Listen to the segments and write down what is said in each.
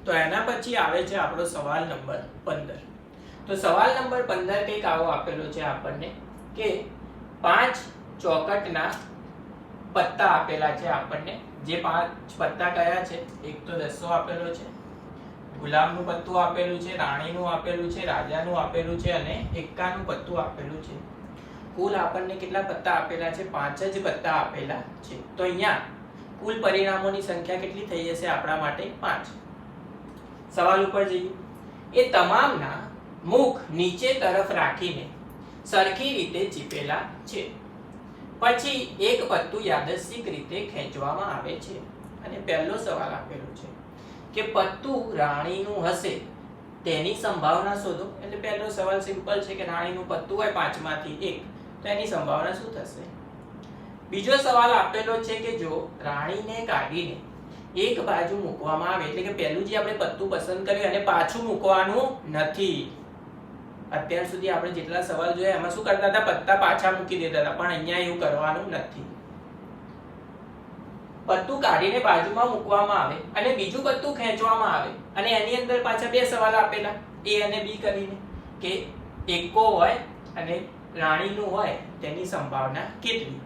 તો એના પછી આવે છે આપણો સવાલ નંબર 15. તો સવાલ નંબર 15 કંઈક આવો આપેલો છે આપણને કે 5 ચોકટના પત્તા આપેલા છે આપણને. જે 5 પત્તા કયા છે? એક તો 10 આપેલો છે, ગુલાબનું પત્તું આપેલું છે, રાણીનું આપેલું છે, રાજાનું આપેલું છે અને એક્કાનું પત્તું આપેલું છે. કુલ આપણને કેટલા પત્તા આપેલા છે? 5 જ પત્તા આપેલા છે. તો અહીંયા કુલ પરિણામોની સંખ્યા કેટલી થઈ જશે આપણા માટે? 5. સવાલ ઉપર જઈએ. એ તમામના મુખ નીચે તરફ રાખીને સરખી રીતે ચીપેલા છે. પછી એક પત્તું યાદચ્છિક રીતે ખેંચવામાં આવે છે અને પહેલો સવાલ આપેલો છે કે પત્તું રાણીનું હશે તેની સંભાવના શોધો. એટલે પહેલો સવાલ સિમ્પલ છે કે રાણીનું પત્તું હોય 5 માંથી 1, તો એની સંભાવના શું થશે? બીજો સવાલ આપેલો છે કે જો રાણીને કાઢીને એક બાજુ મૂકવામાં આવે, એટલે કે પહેલું જે આપણે પત્તું પસંદ કર્યું અને પાછું મૂકવાનું નથી. અત્યાર સુધી આપણે જેટલા સવાલ જોયા એમાં શું કરતા હતા? પત્તા પાછા મૂકી દેતા હતા, પણ અહીંયા એવું કરવાનું નથી. પત્તું કાઢીને બાજુમાં મૂકવામાં આવે અને બીજું પત્તું ખેંચવામાં આવે અને એની અંદર પાછા બે સવાલ આપેલા A અને B કરીને કે એકો હોય અને રાણીનું હોય તેની સંભાવના કેટલી.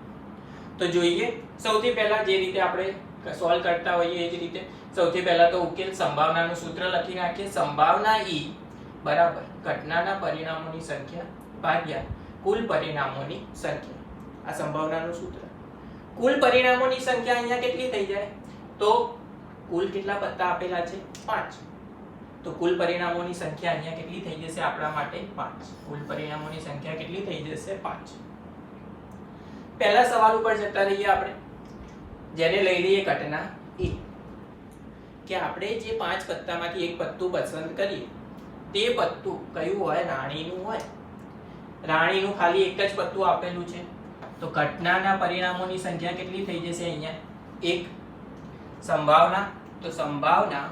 તો જોઈએ. સૌથી પહેલા જે રીતે આપણે સોલ્વ કરતા હોઈએ એ જ રીતે સૌથી પહેલા તો ઉકેલ સંભાવનાનું સૂત્ર લખી નાખીએ. સંભાવના E બરાબર ઘટનાના પરિણામોની સંખ્યા ભાગ્યા કુલ પરિણામોની સંખ્યા. આ સંભાવનાનું સૂત્ર. કુલ પરિણામોની સંખ્યા અહીંયા કેટલી થઈ જાય? તો કુલ કેટલા પત્તા આપેલા છે? 5. તો કુલ પરિણામોની સંખ્યા અહીંયા કેટલી થઈ જશે આપણા માટે? 5. કુલ પરિણામોની સંખ્યા કેટલી થઈ જશે? 5. પહેલા સવાલ ઉપર જતા રહીએ આપણે, જેને લઈ લઈએ ઘટના E. કે આપણે જે 5 પત્તામાંથી એક પત્તું પસંદ કરીએ તે પત્તું કયું હોય? રાણીનું હોય. રાણીનું ખાલી એક જ પત્તું આપેલું છે. તો ઘટનાના પરિણામોની સંખ્યા કેટલી થઈ જશે અહીંયા? 1. સંભાવના, તો સંભાવના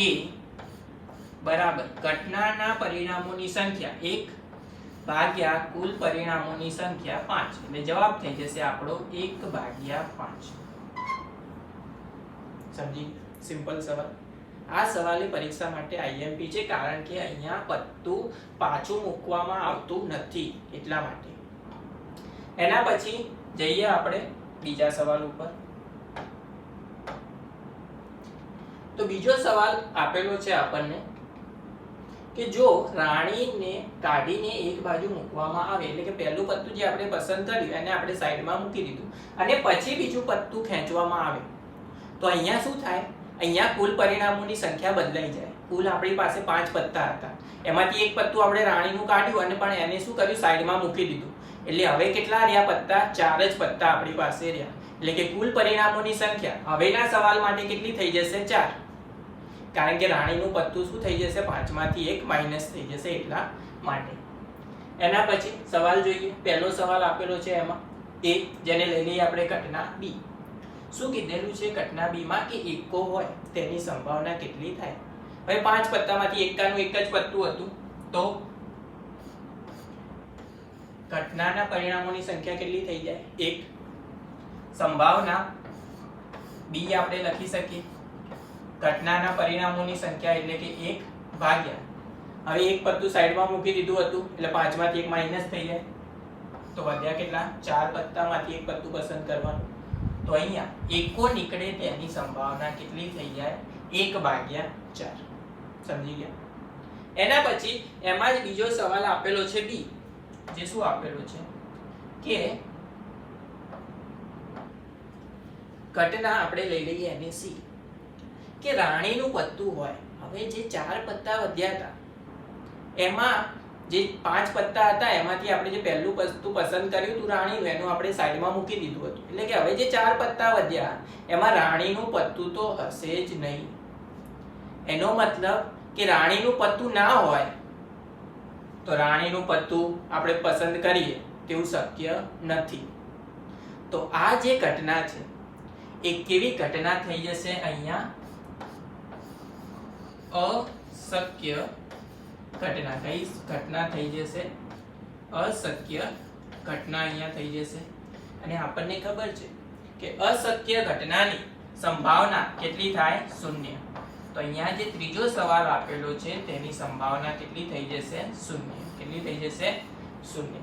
A બરાબર ઘટનાના પરિણામોની સંખ્યા 1 ભાગ્યા કુલ પરિણામોની સંખ્યા 5. એટલે જવાબ થઈ જશે આપણો 1/5. સમજી? સિમ્પલ સવાલ. આ સવાલ એ પરીક્ષા માટે IMP છે, કારણ કે અહીંયા પત્તું પાછું મૂકવામાં આવતું નથી એટલા માટે. એના પછી જઈએ આપણે બીજા સવાલ ઉપર. તો બીજો સવાલ આપેલો છે આપણને કે જો રાણીને કાઢીને એક બાજુ મૂકવામાં આવે, એટલે કે પહેલું પત્તું જે આપણે પસંદ કર્યું એને આપણે સાઈડમાં મૂકી દીધું અને પછી બીજું પત્તું ખેંચવામાં આવે, તો અહીંયા શું થાય? અહીંયા કુલ પરિણામોની સંખ્યા બદલાઈ જાય. કુલ આપણી પાસે 5 પત્તા હતા, એમાંથી એક પત્તું આપણે રાણીનું કાઢ્યું અને પણ એને શું કર્યું? સાઈડમાં મૂકી દીધું. એટલે હવે કેટલા રહ્યા પત્તા? 4 જ પત્તા આપણી પાસે રહ્યા. એટલે કે કુલ પરિણામોની સંખ્યા હવેના સવાલ માટે કેટલી થઈ જશે? 4. કારણ કે રાણીનું પત્તું શું થઈ જશે? 5 માંથી 1 માઈનસ થઈ જશે એટલા માટે. એના પછી સવાલ જોઈએ. પહેલો સવાલ આપેલો છે એમાં A, જેને લઈ લઈએ આપણે ઘટના B. શું કીધેલું છે ઘટના B માં? કે એકો હોય તેની સંભાવના કેટલી થાય? હવે 5 પત્તામાંથી એકાનું એક જ પત્તું હતું, તો ઘટનાના પરિણામોની સંખ્યા કેટલી થઈ જાય? 1. સંભાવના B આપણે લખી શકીએ ઘટનાના પરિણામોની સંખ્યા એટલે કે 1 ભાગ્યા, હવે એક પત્તું સાઈડમાં મૂકી દીધું હતું એટલે 5 માંથી 1 માઈનસ થઈ જાય, તો વધ્યા કેટલા? 4 પત્તામાંથી એક પત્તું પસંદ કરવાનું. તો અહીંયા એકો નીકળે તેની સંભાવના કેટલી થઈ જાય? 1/4. સમજી ગયા? એના પછી એમાં જ બીજો સવાલ આપેલો છે B, જે શું આપેલું છે કે ઘટના આપણે લઈ લઈએ એને C, કે રાણીનું પત્તું હોય. હવે જે 4 પત્તા વધ્યા હતા એમાં જે 5 પત્તા હતા એમાંથી આપણે જે પહેલું પત્તું પસંદ કર્યું હતું રાણીનું, એનું આપણે સાઈડમાં મૂકી દીધું હતું. એટલે કે હવે જે 4 પત્તા વધ્યા એમાં રાણીનું પત્તું તો હશે જ નહીં. એનો મતલબ કે રાણીનું પત્તું ના હોય તો રાણીનું પત્તું આપણે પસંદ કરીએ તેવું શક્ય નથી. તો આ જે ઘટના છે એ કેવી ઘટના થઈ જશે? અહીંયા અશક્ય ઘટના. કઈ ઘટના થઈ જશે? અશક્ય ઘટના અહીંયા થઈ જશે. અને આપણને ખબર છે કે અશક્ય ઘટનાની સંભાવના કેટલી થાય? 0. તો અહીંયા જે ત્રીજો સવાલ આપેલો છે તેની સંભાવના કેટલી થઈ જશે? શૂન્ય. કેટલી થઈ જશે? શૂન્ય.